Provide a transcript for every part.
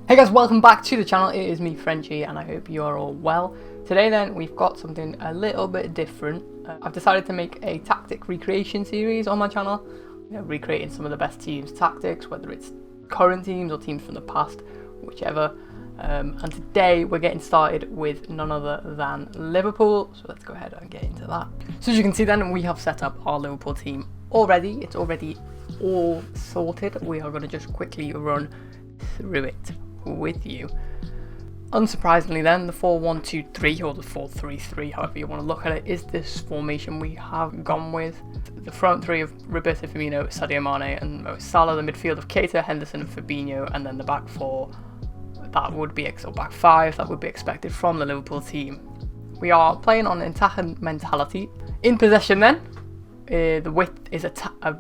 Hey guys, welcome back to the channel. It is me, Frenchie, and I hope you are all well. Today then, we've got something a little bit different. I've decided to make a tactic recreation series on my channel, recreating some of the best teams' tactics, whether it's current teams or teams from the past, whichever. And today we're getting started with none other than Liverpool, so let's go ahead and get into that. So as you can see then, we have set up our Liverpool team already. It's already all sorted. We are going to just quickly run through it with you. Unsurprisingly then, the 4-1-2-3 or the 4-3-3, however you want to look at it, is this formation we have gone with. The front three of Roberto Firmino, Sadio Mane and Mohamed Salah, the midfield of Keita, Henderson and Fabinho, and then the back four, that would be, or back five, that would be expected from the Liverpool team. We are playing on Untitled mentality. In possession then, the width is a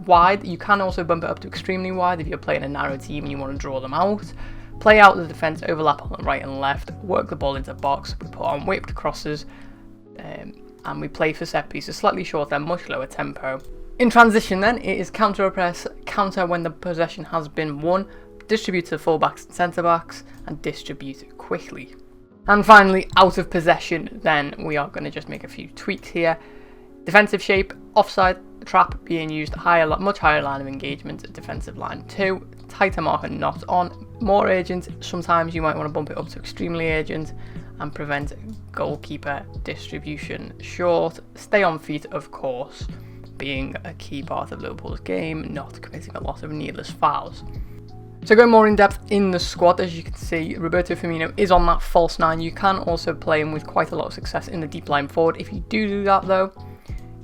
wide. You can also bump it up to extremely wide if you're playing a narrow team and you want to draw them out. Play out the defence, overlap on the right and left, work the ball into the box, we put on whipped crosses, and we play for set pieces, slightly shorter, much lower tempo. In transition then, it is counter press, counter when the possession has been won, distribute to the full-backs and centre-backs, and distribute quickly. And finally, out of possession then, we are going to just make a few tweaks here. Defensive shape, offside trap being used, much higher line of engagement, defensive line 2, tighter marker not on, more urgent, sometimes you might want to bump it up to extremely urgent, and prevent goalkeeper distribution short. Stay on feet, of course, being a key part of Liverpool's game, not committing a lot of needless fouls. So going more in depth in the squad, as you can see, Roberto Firmino is on that false 9. You can also play him with quite a lot of success in the deep line forward. If you do that though,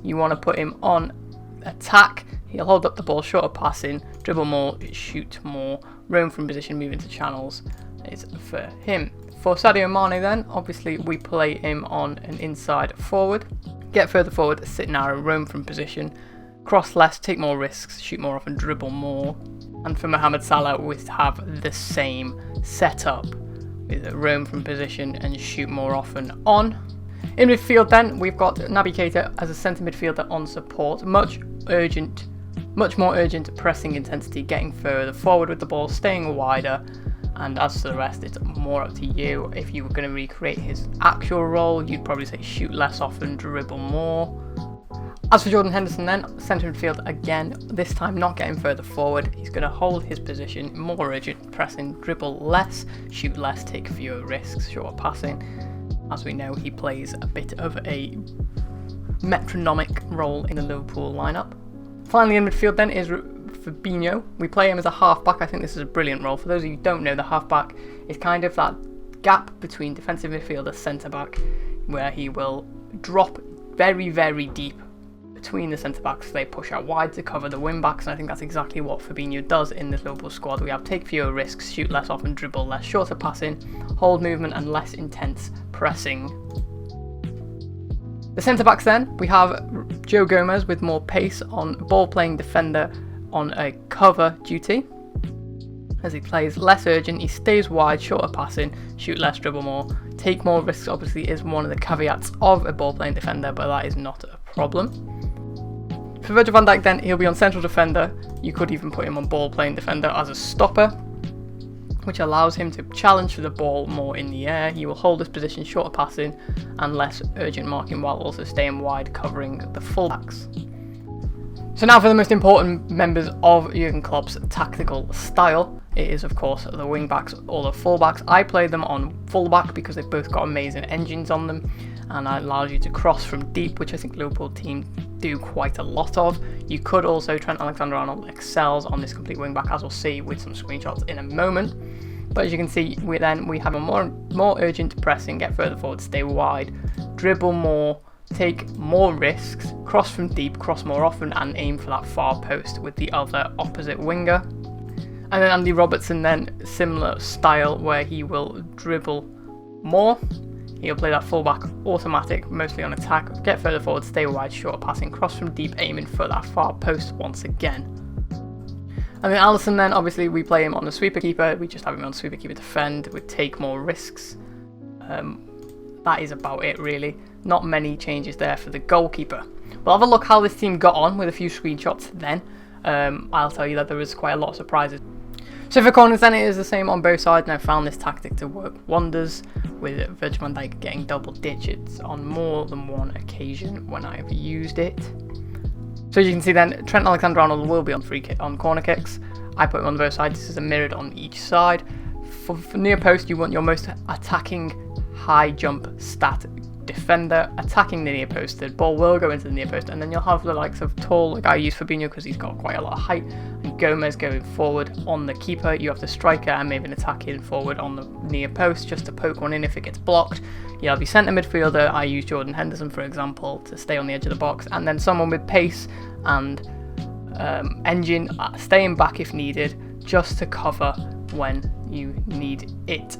you want to put him on attack. He'll hold up the ball, shorter passing, dribble more, shoot more, roam from position, move into channels is for him. For Sadio Mane then, obviously we play him on an inside forward. Get further forward, sit narrow, roam from position, cross less, take more risks, shoot more often, dribble more. And for Mohamed Salah, we have the same setup with roam from position and shoot more often on. In midfield then, we've got Naby Keita as a centre midfielder on support, much more urgent pressing intensity, getting further forward with the ball, staying wider, and as to the rest, it's more up to you. If you were going to recreate his actual role, you'd probably say shoot less often, dribble more. As for Jordan Henderson then, centre midfield again, this time not getting further forward. He's going to hold his position, more urgent pressing, dribble less, shoot less, take fewer risks, shorter passing. As we know, he plays a bit of a metronomic role in the Liverpool lineup. Finally in midfield then is Fabinho. We play him as a half-back. I think this is a brilliant role. For those of you who don't know, the half-back is kind of that gap between defensive midfielder, centre-back, where he will drop very, very deep between the centre-backs. They push out wide to cover the wing-backs, and I think that's exactly what Fabinho does in this Liverpool squad. We have take fewer risks, shoot less often, dribble less, shorter passing, hold movement, and less intense pressing. The centre-backs then, we have Joe Gomez with more pace on ball-playing defender on a cover duty. As he plays less urgent, he stays wide, shorter passing, shoot less, dribble more, take more risks obviously is one of the caveats of a ball-playing defender, but that is not a problem. For Virgil van Dijk then, he'll be on central defender. You could even put him on ball-playing defender as a stopper, which allows him to challenge for the ball more in the air. He will hold his position, shorter passing and less urgent marking, while also staying wide, covering the fullbacks. So now for the most important members of Jurgen Klopp's tactical style. It is of course the wing backs or the fullbacks. I play them on fullback because they've both got amazing engines on them, and that allows you to cross from deep, which I think Liverpool team do quite a lot of. You could also, Trent Alexander-Arnold excels on this complete wing back, as we'll see with some screenshots in a moment. But as you can see, we have a more urgent pressing, get further forward, stay wide, dribble more, take more risks, cross from deep, cross more often, and aim for that far post with the other opposite winger. And then Andy Robertson then, similar style where he will dribble more. He'll play that fullback automatic, mostly on attack, get further forward, stay wide, shorter passing, cross from deep, aiming for that far post once again. And then Alisson then, obviously we play him on the sweeper keeper. We just have him on sweeper keeper defend with take more risks. That is about it really. Not many changes there for the goalkeeper. We'll have a look how this team got on with a few screenshots then. I'll tell you that there was quite a lot of surprises. So for corners then, it is the same on both sides, and I found this tactic to work wonders, with Virgil van Dijk getting double digits on more than one occasion when I've used it. So as you can see then, Trent Alexander-Arnold will be on corner kicks. I put him on both sides. This is a mirrored on each side. For near post, you want your most attacking high jump stat defender attacking the near post. The ball will go into the near post, and then you'll have the likes of tall, like I use Fabinho because he's got quite a lot of height, and Gomez going forward on the keeper. You have the striker and maybe an attacking forward on the near post just to poke one in if it gets blocked. You have your centre midfielder. I use Jordan Henderson for example to stay on the edge of the box, and then someone with pace and engine staying back if needed, just to cover when you need it.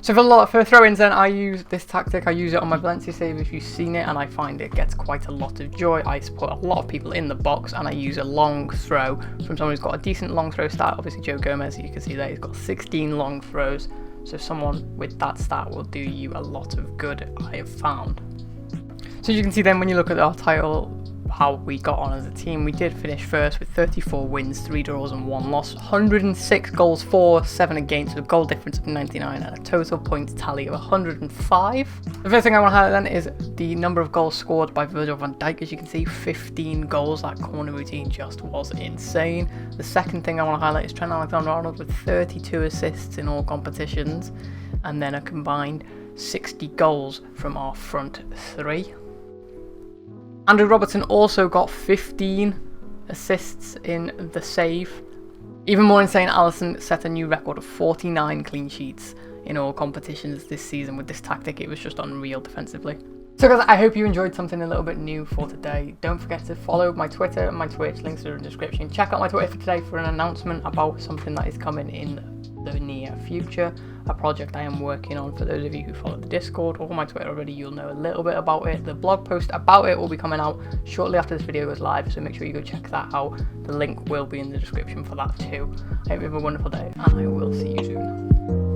So for throw-ins then, I use this tactic. I use it on my Valencia save if you've seen it, and I find it gets quite a lot of joy. I put a lot of people in the box, and I use a long throw from someone who's got a decent long throw stat. Obviously Joe Gomez, you can see there, he's got 16 long throws. So someone with that stat will do you a lot of good, I have found. So you can see then when you look at our title, how we got on as a team. We did finish first with 34 wins, 3 draws and 1 loss, 106 goals for, 7 against, with a goal difference of 99 and a total points tally of 105. The first thing I want to highlight then is the number of goals scored by Virgil van Dijk. As you can see, 15 goals. That corner routine just was insane. The second thing I want to highlight is Trent Alexander-Arnold with 32 assists in all competitions, and then a combined 60 goals from our front three. Andrew Robertson also got 15 assists in the save. Even more insane, Alisson set a new record of 49 clean sheets in all competitions this season. With this tactic, it was just unreal defensively. So guys, I hope you enjoyed something a little bit new for today. Don't forget to follow my Twitter and my Twitch, links are in the description. Check out my Twitter for today for an announcement about something that is coming in the near future, a project I am working on. For those of you who follow the Discord or my Twitter already, you'll know a little bit about it. The blog post about it will be coming out shortly after this video goes live, so make sure you go check that out. The link will be in the description for that too. I hope you have a wonderful day, and I will see you soon.